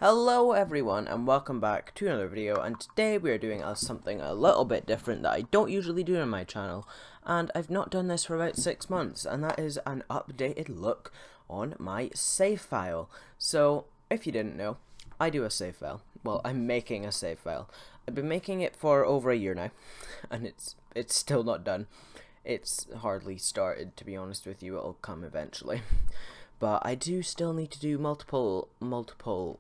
Hello everyone and welcome back to another video, and today we are doing something a little bit different that I don't usually do on my channel, and I've not done this for about 6 months, and that is an updated look on my save file. So if you didn't know, I do a save file. Well, I'm making a save file. I've been making it for over a year now and it's still not done. It's hardly started, to be honest with you. It'll come eventually. But I do still need to do multiple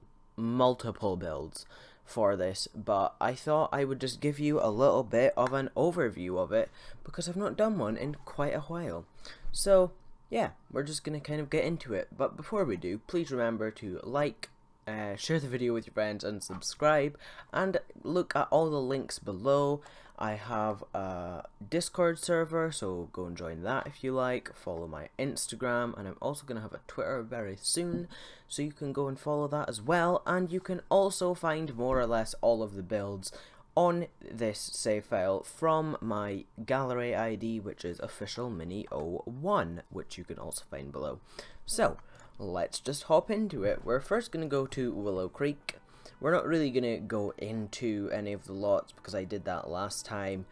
builds for this, but I thought I would just give you a little bit of an overview of it because I've not done one in quite a while. So yeah, we're just gonna kind of get into it. But before we do, please remember to like, share the video with your friends, and subscribe, and look at all the links below. I have a Discord server, so go and join that if you like. Follow my Instagram, and I'm also going to have a Twitter very soon, so you can go and follow that as well. And you can also find more or less all of the builds on this save file from my gallery ID, which is officialmini01, which you can also find below. So let's just hop into it. We're first going to go to Willow Creek. We're not really going to go into any of the lots because I did that last time,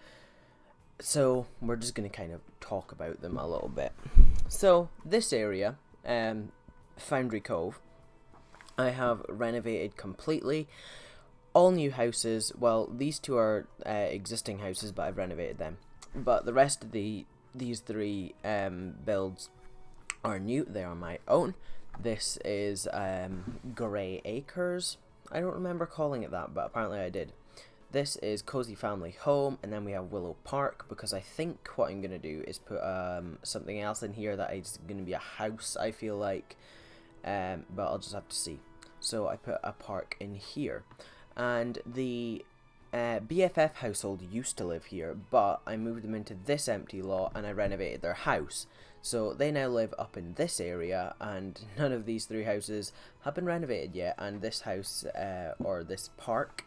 so we're just going to kind of talk about them a little bit. So this area, Foundry Cove, I have renovated completely. All new houses. Well, these two are existing houses, but I've renovated them. But the rest of these three builds are new. They are my own. This is Grey Acres. I don't remember calling it that, but apparently I did. This is Cozy Family Home, and then we have Willow Park, because I think what I'm going to do is put something else in here that is going to be a house, I feel like, but I'll just have to see. So I put a park in here, and the BFF household used to live here, but I moved them into this empty lot and I renovated their house. So they now live up in this area, and none of these three houses have been renovated yet, and this house, or this park,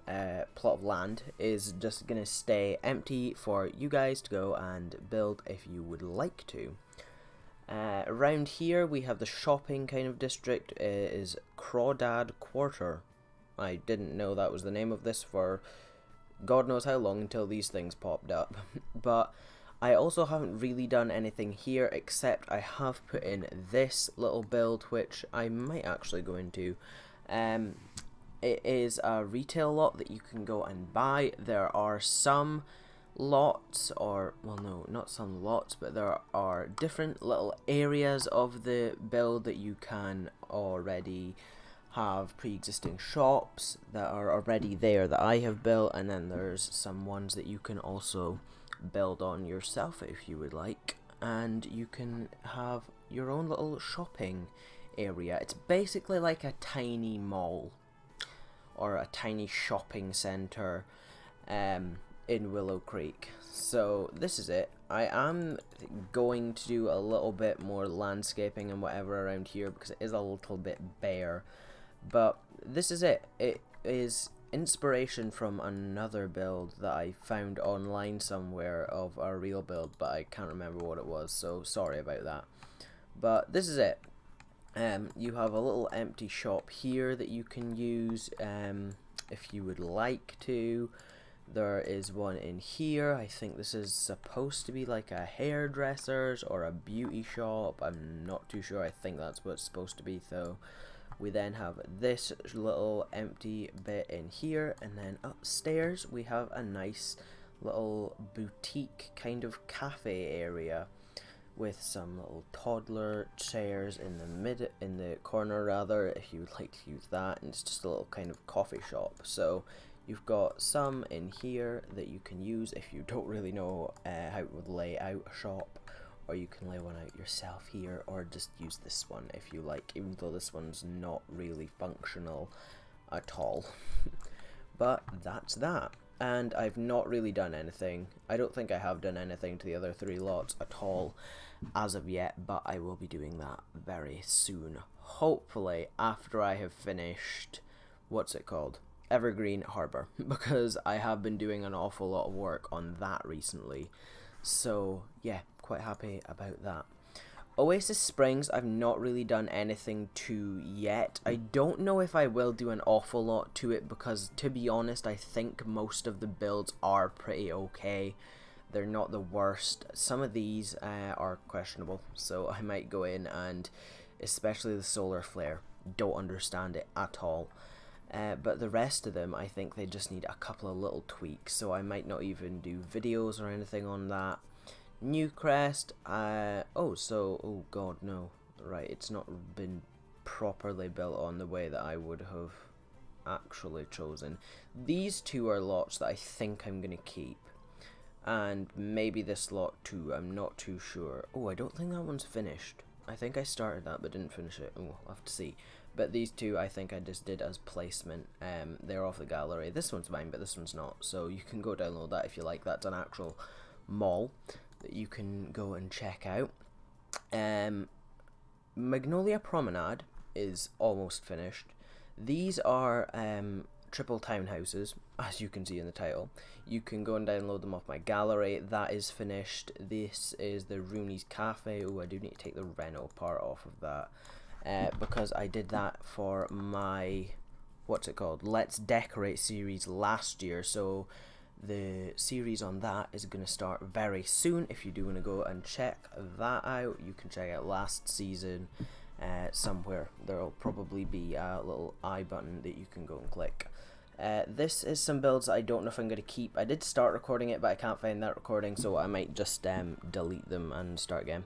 plot of land, is just going to stay empty for you guys to go and build if you would like to. Around here we have the shopping kind of district. It is Crawdad Quarter. I didn't know that was the name of this for God knows how long until these things popped up. But I also haven't really done anything here, except I have put in this little build, which I might actually go into. It is a retail lot that you can go and buy. There are some lots, or, well, no, not some lots, but there are different little areas of the build that you can already have pre-existing shops that are already there that I have built, and then there's some ones that you can also build on yourself if you would like, and you can have your own little shopping area. It's basically like a tiny mall or a tiny shopping center in Willow Creek. So this is it. I am going to do a little bit more landscaping and whatever around here because it is a little bit bare, but this is it. It is inspiration from another build that I found online somewhere of a real build, but I can't remember what it was, so sorry about that. But this is it. You have a little empty shop here that you can use if you would like to. There is one in here. I think this is supposed to be like a hairdresser's or a beauty shop. I'm not too sure. I think that's what it's supposed to be though. We then have this little empty bit in here, and then upstairs we have a nice little boutique kind of cafe area with some little toddler chairs in the corner rather, if you would like to use that, and it's just a little kind of coffee shop. So you've got some in here that you can use if you don't really know how to lay out a shop. Or you can lay one out yourself here, or just use this one if you like, even though this one's not really functional at all. But that's that. And I've not really done anything. I don't think I have done anything to the other three lots at all as of yet, but I will be doing that very soon. Hopefully after I have finished, what's it called? Evergreen Harbour, because I have been doing an awful lot of work on that recently. So yeah, quite happy about that. Oasis Springs, I've not really done anything to yet. I don't know if I will do an awful lot to it because, to be honest, I think most of the builds are pretty okay. They're not the worst. Some of these are questionable, so I might go in and, especially the solar flare, don't understand it at all. But the rest of them, I think they just need a couple of little tweaks, so I might not even do videos or anything on that. New crest, oh god, no, right, it's not been properly built on the way that I would have actually chosen. These two are lots that I think I'm going to keep, and maybe this lot too, I'm not too sure. Oh, I don't think that one's finished. I think I started that but didn't finish it. Oh, I'll have to see. But these two I think I just did as placement. They're off the gallery. This one's mine, but this one's not, so you can go download that if you like. That's an actual mall that you can go and check out. Magnolia Promenade is almost finished. These are triple townhouses, as you can see in the title. You can go and download them off my gallery. That is finished. This is the Rooney's Cafe. Oh, I do need to take the Reno part off of that because I did that for my, what's it called, Let's Decorate series last year, so the series on that is going to start very soon. If you do want to go and check that out, you can check out last season somewhere. There will probably be a little I button that you can go and click. This is some builds I don't know if I'm going to keep. I did start recording it, but I can't find that recording, so I might just delete them and start again.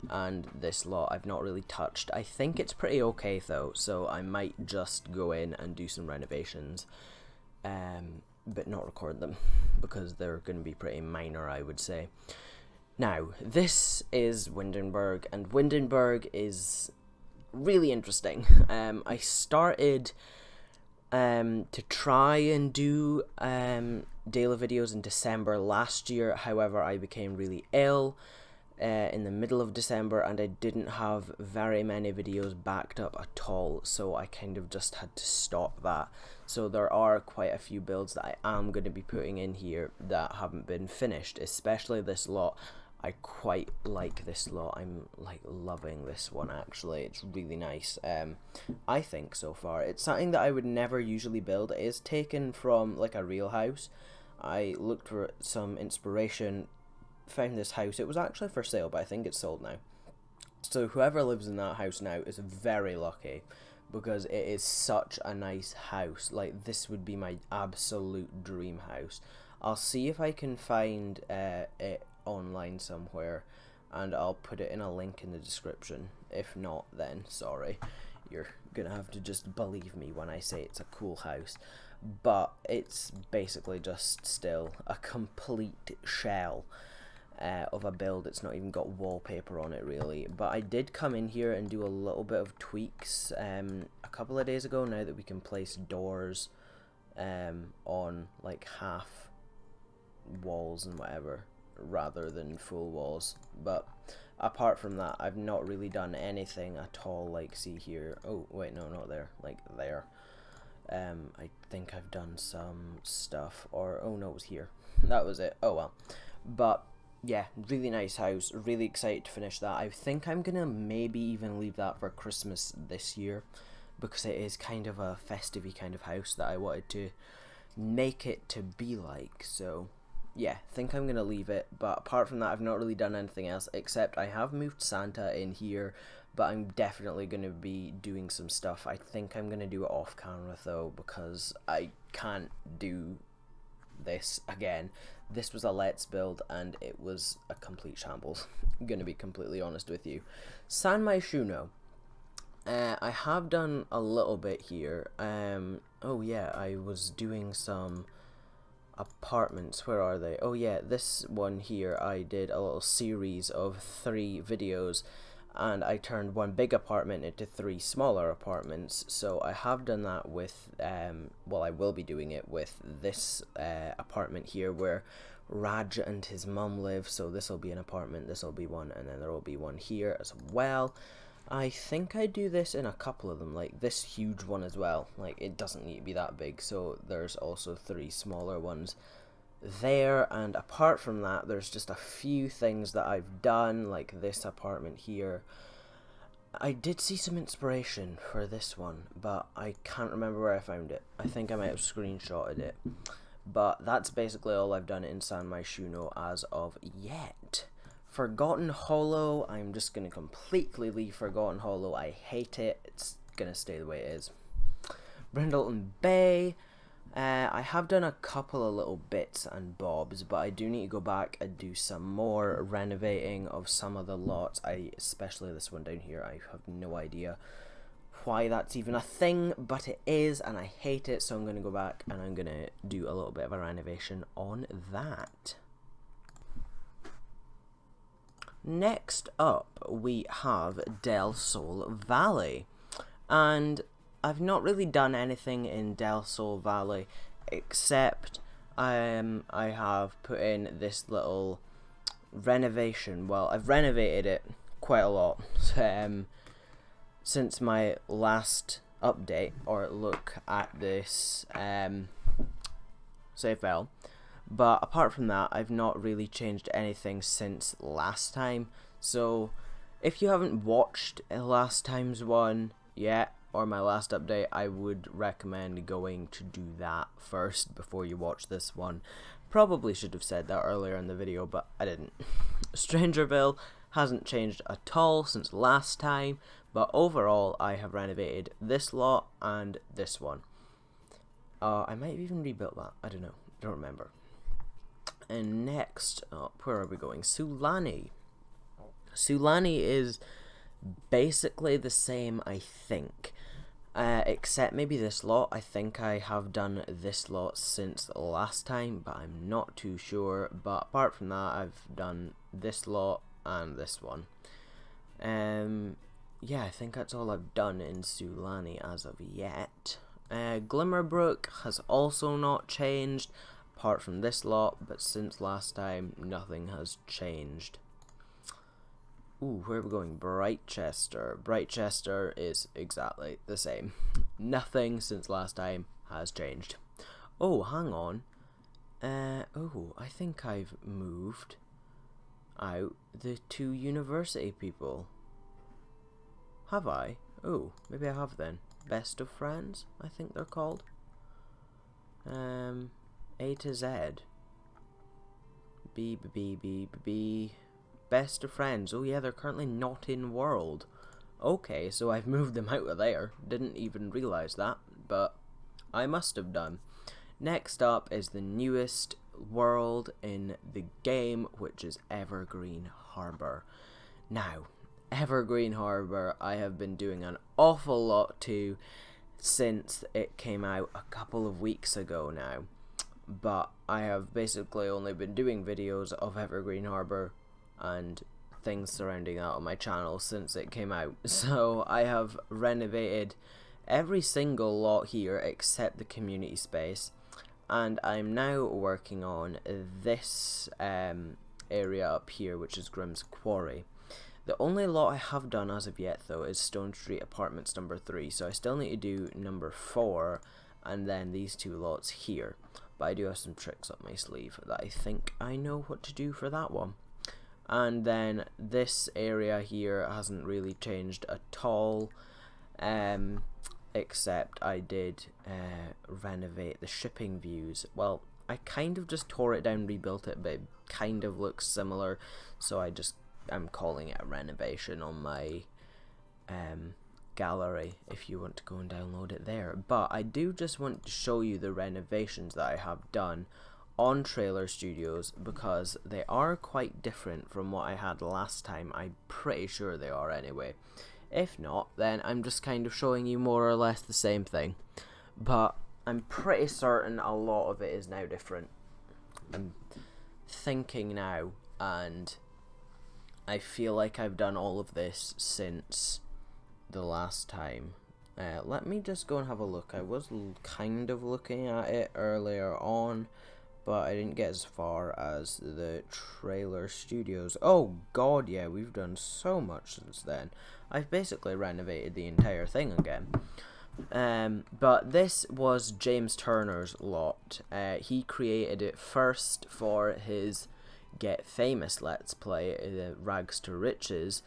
And this lot I've not really touched. I think it's pretty okay though, so I might just go in and do some renovations. But not record them because they're going to be pretty minor, I would say. Now, this is Windenburg, and Windenburg is really interesting. I started to try and do daily videos in December last year. However, I became really ill in the middle of December, and I didn't have very many videos backed up at all, so I kind of just had to stop that. So there are quite a few builds that I am going to be putting in here that haven't been finished, especially this lot. I quite like this lot. I'm like loving this one actually. It's really nice. I think so far. It's something that I would never usually build. It is taken from like a real house. I looked for some inspiration, found this house. It was actually for sale, but I think it's sold now. So whoever lives in that house now is very lucky, because it is such a nice house. Like, this would be my absolute dream house. I'll see if I can find it online somewhere, and I'll put it in a link in the description. If not, then sorry, you're gonna have to just believe me when I say it's a cool house. But it's basically just still a complete shell of a build. It's not even got wallpaper on it really, but I did come in here and do a little bit of tweaks a couple of days ago, now that we can place doors on like half walls and whatever rather than full walls. But apart from that, I've not really done anything at all. Like, see here, oh wait, no, not there, like there. I think I've done some stuff, or oh no, it was here. That was it. Oh well. But yeah, really nice house, really excited to finish that. I think I'm gonna maybe even leave that for Christmas this year, because it is kind of a festive-y kind of house that I wanted to make it to be like. So yeah, think I'm gonna leave it. But apart from that, I've not really done anything else, except I have moved Santa in here, but I'm definitely gonna be doing some stuff. I think I'm gonna do it off camera though, because I can't do this again. This was a Let's build and it was a complete shambles. I'm gonna be completely honest with you. San Myshuno, I have done a little bit here. Oh yeah, I was doing some apartments. Where are they? Oh yeah, this one here, I did a little series of 3 videos, and I turned one big apartment into 3 smaller apartments. So I have done that with, well, I will be doing it with this apartment here where Raj and his mum live. So this will be an apartment, this will be one, and then there will be one here as well. I think I do this in a couple of them, like this huge one as well. Like, it doesn't need to be that big, so there's also 3 smaller ones there, and apart from that, there's just a few things that I've done, like this apartment here. I did see some inspiration for this one, but I can't remember where I found it. I think I might have screenshotted it. But that's basically all I've done in San Myshuno as of yet. Forgotten Hollow, I'm just going to completely leave Forgotten Hollow. I hate it. It's going to stay the way it is. Brindleton Bay, I have done a couple of little bits and bobs, but I do need to go back and do some more renovating of some of the lots. Especially this one down here, I have no idea why that's even a thing, but it is, and I hate it, so I'm going to go back and I'm going to do a little bit of a renovation on that. Next up, we have Del Sol Valley, and I've not really done anything in Del Sol Valley except I have put in this little renovation. Well, I've renovated it quite a lot since my last update or look at this SaveFile. But apart from that, I've not really changed anything since last time. So if you haven't watched last time's one yet, or my last update, I would recommend going to do that first before you watch this one. Probably should have said that earlier in the video, but I didn't. Strangerville hasn't changed at all since last time, but overall I have renovated this lot and this one. I might have even rebuilt that, I don't know, don't remember. And next up, where are we going? Sulani. Sulani is basically the same, I think, except maybe this lot. I think I have done this lot since last time, but I'm not too sure. But apart from that, I've done this lot and this one. Yeah, I think that's all I've done in Sulani as of yet. Glimmerbrook has also not changed, apart from this lot, but since last time, nothing has changed. Ooh, where are we going? Brightchester. Brightchester is exactly the same. Nothing since last time has changed. Oh, hang on. Oh, I think I've moved out the two university people. Have I? Oh, maybe I have then. Best of Friends, I think they're called. A to Z. B. Best of Friends. Oh yeah, they're currently not in World. Okay, so I've moved them out of there. Didn't even realise that, but I must have done. Next up is the newest world in the game, which is Evergreen Harbour. Now, Evergreen Harbour I have been doing an awful lot to since it came out a couple of weeks ago now. But I have basically only been doing videos of Evergreen Harbour and things surrounding that on my channel since it came out. So I have renovated every single lot here except the community space, and I'm now working on this area up here, which is Grimm's Quarry. The only lot I have done as of yet though is Stone Street Apartments number 3, so I still need to do number 4 and then these two lots here. But I do have some tricks up my sleeve that I think I know what to do for that one. And then this area here hasn't really changed at all, except I did renovate the shipping views. Well, I kind of just tore it down, rebuilt it, but it kind of looks similar, so I'm calling it a renovation on my gallery if you want to go and download it there. But I do just want to show you the renovations that I have done on Trailer Studios, because they are quite different from what I had last time. I'm pretty sure they are anyway. If not, then I'm just kind of showing you more or less the same thing, but I'm pretty certain a lot of it is now different. I'm thinking now, and I feel like I've done all of this since the last time. Let me just go and have a look. I was kind of looking at it earlier on, but I didn't get as far as the Trailer Studios. Oh god, yeah, we've done so much since then. I've basically renovated the entire thing again. But this was James Turner's lot. He created it first for his Get Famous Let's Play, Rags to Riches,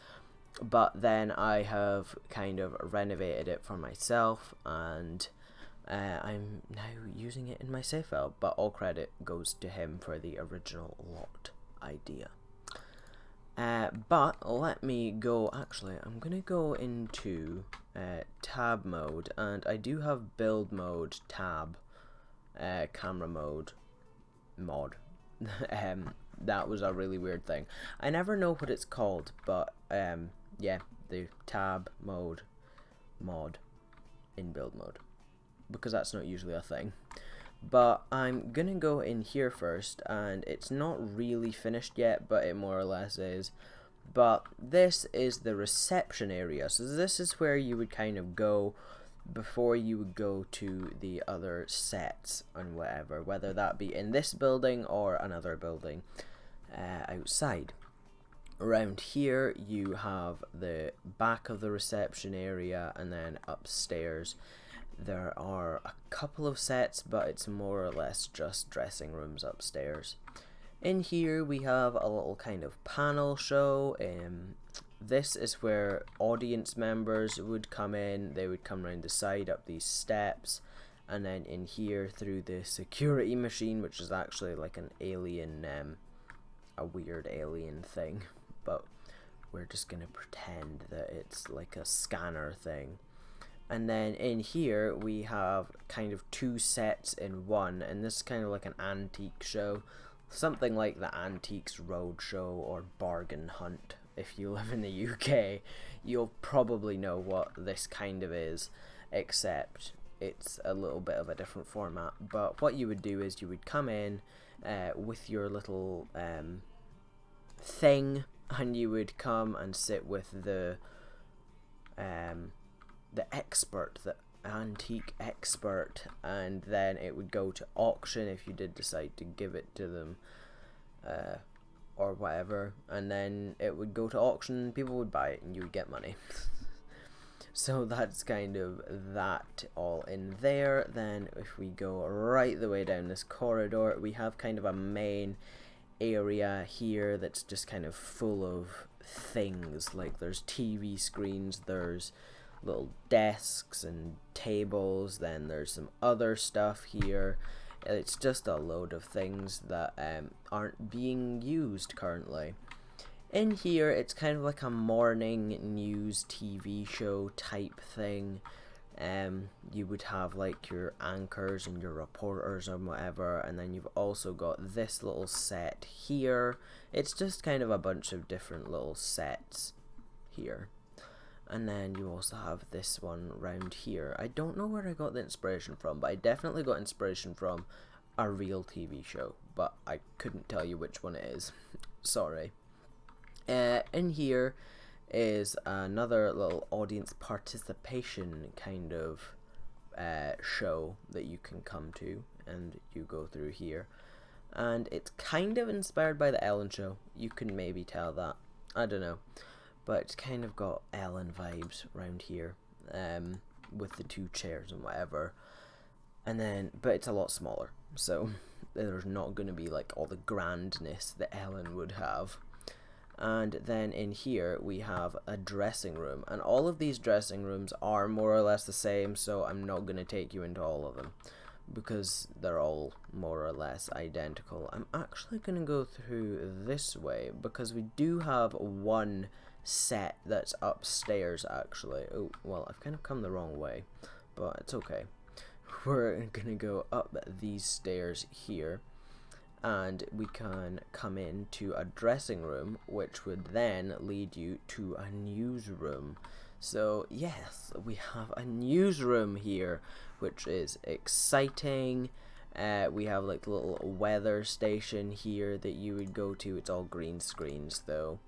but then I have kind of renovated it for myself, and I'm now using it in my SaveFile, but all credit goes to him for the original lot idea. But let me go, actually, I'm going to go into tab mode, and I do have build mode, tab, camera mode, mod. That was a really weird thing. I never know what it's called, but yeah, the tab mode, mod, in build mode, because that's not usually a thing. But I'm gonna go in here first, and it's not really finished yet, but it more or less is. But this is the reception area, so this is where you would kind of go before you would go to the other sets and whatever, whether that be in this building or another building outside. Around here you have the back of the reception area, and then upstairs there are a couple of sets, but it's more or less just dressing rooms upstairs. In here we have a little kind of panel show. This is where audience members would come in. They would come around the side up these steps, and then in here through the security machine, which is actually like an alien, a weird alien thing, but we're just gonna pretend that it's like a scanner thing. And then in here we have kind of two sets in one, and this is kind of like an antique show, something like the Antiques Roadshow or Bargain Hunt. If you live in the UK, you'll probably know what this kind of is, except it's a little bit of a different format. But what you would do is you would come in with your little thing, and you would come and sit with the expert, the antique expert, and then it would go to auction if you did decide to give it to them, or whatever, and then it would go to auction, people would buy it, and you would get money. So that's kind of that all in there. Then if we go right the way down this corridor, we have kind of a main area here that's just kind of full of things, like there's TV screens, there's little desks and tables, then there's some other stuff here. It's just a load of things that aren't being used currently. In here it's kind of like a morning news TV show type thing. You would have like your anchors and your reporters and whatever, and then you've also got this little set here. It's just kind of a bunch of different little sets here. And then you also have this one round here. I don't know where I got the inspiration from, but I definitely got inspiration from a real TV show, but I couldn't tell you which one it is. Sorry. In here is another little audience participation kind of show that you can come to, and you go through here. And it's kind of inspired by the Ellen Show. You can maybe tell that. I don't know. But it's kind of got Ellen vibes around here, with the two chairs and whatever. And then, but it's a lot smaller, so there's not going to be like all the grandness that Ellen would have. And then in here we have a dressing room, and all of these dressing rooms are more or less the same, so I'm not going to take you into all of them because they're all more or less identical. I'm actually going to go through this way because we do have one set that's upstairs actually. Oh, well, I've kind of come the wrong way, but it's okay. We're gonna go up these stairs here, and we can come into a dressing room, which would then lead you to a newsroom. So yes, we have a newsroom here, which is exciting. We have like the little weather station here that you would go to. It's all green screens though.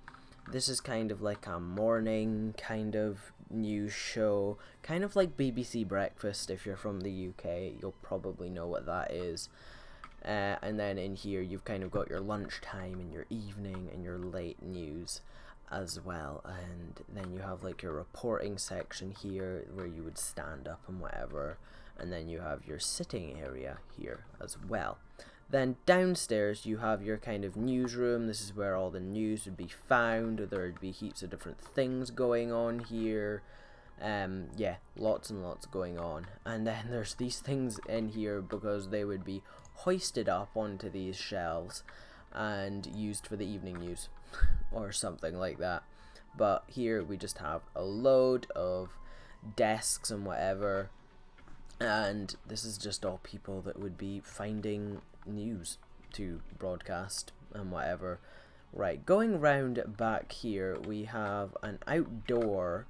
This is kind of like a morning kind of news show, kind of like BBC Breakfast. If you're from the UK, you'll probably know what that is. And then in here you've kind of got your lunchtime and your evening and your late news. as well. And then you have like your reporting section here where you would stand up and whatever, and then you have your sitting area here as well. Then downstairs you have your kind of newsroom. This is where all the news would be found. There would be heaps of different things going on here. Yeah, lots and lots going on. And then there's these things in here because they would be hoisted up onto these shelves and used for the evening news or something like that. But here we just have a load of desks and whatever, and this is just all people that would be finding news to broadcast and whatever. Right, going round back here we have an outdoor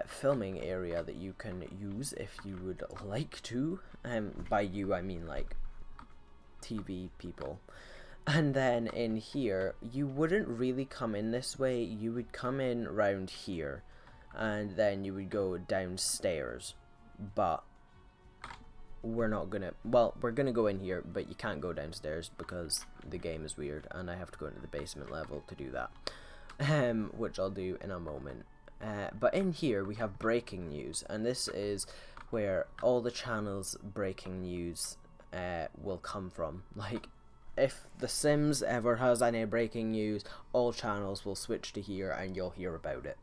filming area that you can use if you would like to. By you I mean like TV people. And then in here you wouldn't really come in this way, you would come in round here and then you would go downstairs, but we're not gonna, well, we're gonna go in here, but you can't go downstairs because the game is weird and I have to go into the basement level to do that, which I'll do in a moment. But in here we have breaking news, and this is where all the channels breaking news will come from. Like, if The Sims ever has any breaking news, all channels will switch to here and you'll hear about it.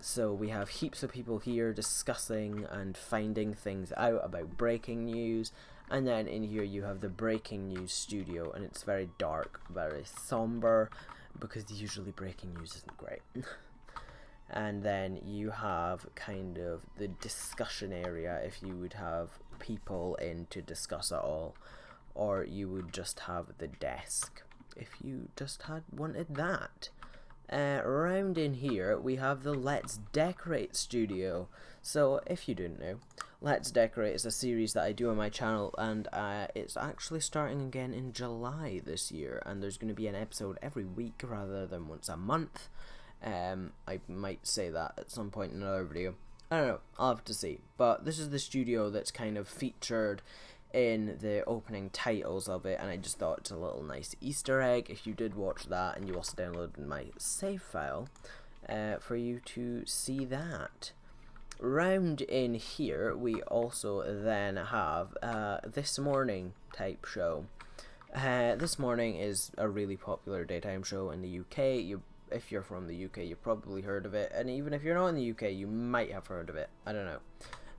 So we have heaps of people here discussing and finding things out about breaking news. And then in here you have the breaking news studio, and it's very dark, very somber, because usually breaking news isn't great. And then you have kind of the discussion area if you would have people in to discuss it all, or you would just have the desk if you just had wanted that. Around in here we have the Let's Decorate studio. So if you didn't know, Let's Decorate is a series that I do on my channel, and it's actually starting again in July this year, and there's going to be an episode every week rather than once a month. I might say that at some point in another video. I don't know, I'll have to see. But this is the studio that's kind of featured in the opening titles of it, and I just thought it's a little nice Easter egg if you did watch that, and you also downloaded my save file for you to see that. Round in here we also then have This Morning type show. This Morning is a really popular daytime show in the UK. If you're from the UK, you've probably heard of it, and even if you're not in the UK, you might have heard of it. I don't know.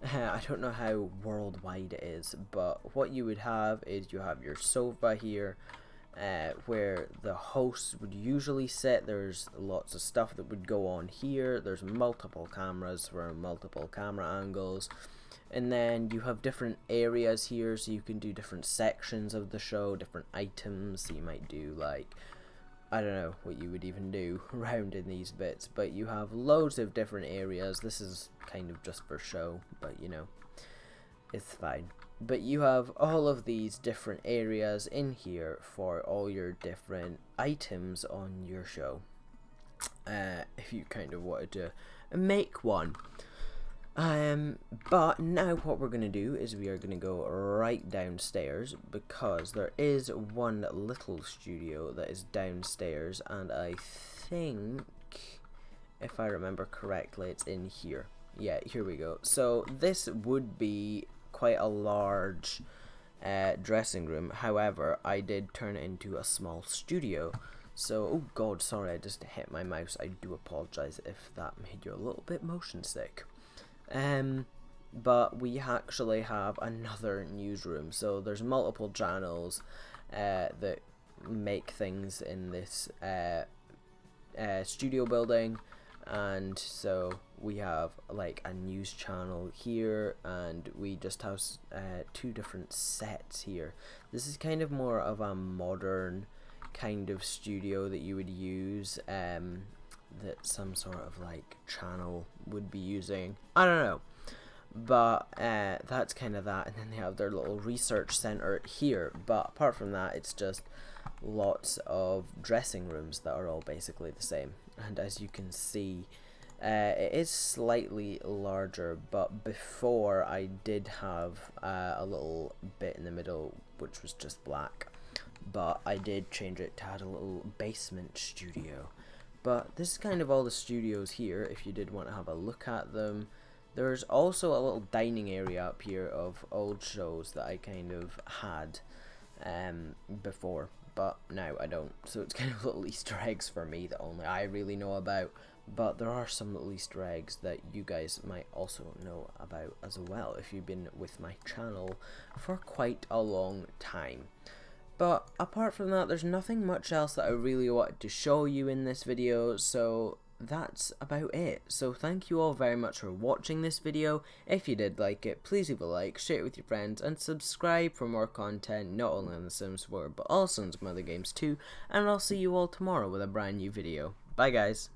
I don't know how worldwide it is, but what you would have is you have your sofa here, where the host would usually sit. There's lots of stuff that would go on here. There's multiple cameras for multiple camera angles, and then you have different areas here, so you can do different sections of the show, different items. So you might do like, I don't know what you would even do around in these bits, but you have loads of different areas. This is kind of just for show, but you know, it's fine. But you have all of these different areas in here for all your different items on your show, if you kind of wanted to make one. But now what we're going to do is we are going to go right downstairs, because there is one little studio that is downstairs, and I think, if I remember correctly, it's in here. Yeah, here we go. So this would be quite a large dressing room. However, I did turn it into a small studio. So, oh god, sorry, I just hit my mouse. I do apologize if that made you a little bit motion sick. But we actually have another newsroom, so there's multiple channels that make things in this studio building, and so we have like a news channel here, and we just have two different sets here. This is kind of more of a modern kind of studio that you would use, that some sort of like channel would be using. I don't know, but that's kind of that. And then they have their little research center here, but apart from that, it's just lots of dressing rooms that are all basically the same. And as you can see, it is slightly larger, but before I did have a little bit in the middle which was just black, but I did change it to add a little basement studio, But this is kind of all the studios here, if you did want to have a look at them. There's also a little dining area up here of old shows that I kind of had before, but now I don't. So it's kind of little Easter eggs for me that only I really know about. But there are some little Easter eggs that you guys might also know about as well if you've been with my channel for quite a long time. But apart from that, there's nothing much else that I really wanted to show you in this video, so that's about it. So thank you all very much for watching this video. If you did like it, please leave a like, share it with your friends, and subscribe for more content, not only on The Sims 4, but also on some other games too. And I'll see you all tomorrow with a brand new video. Bye guys.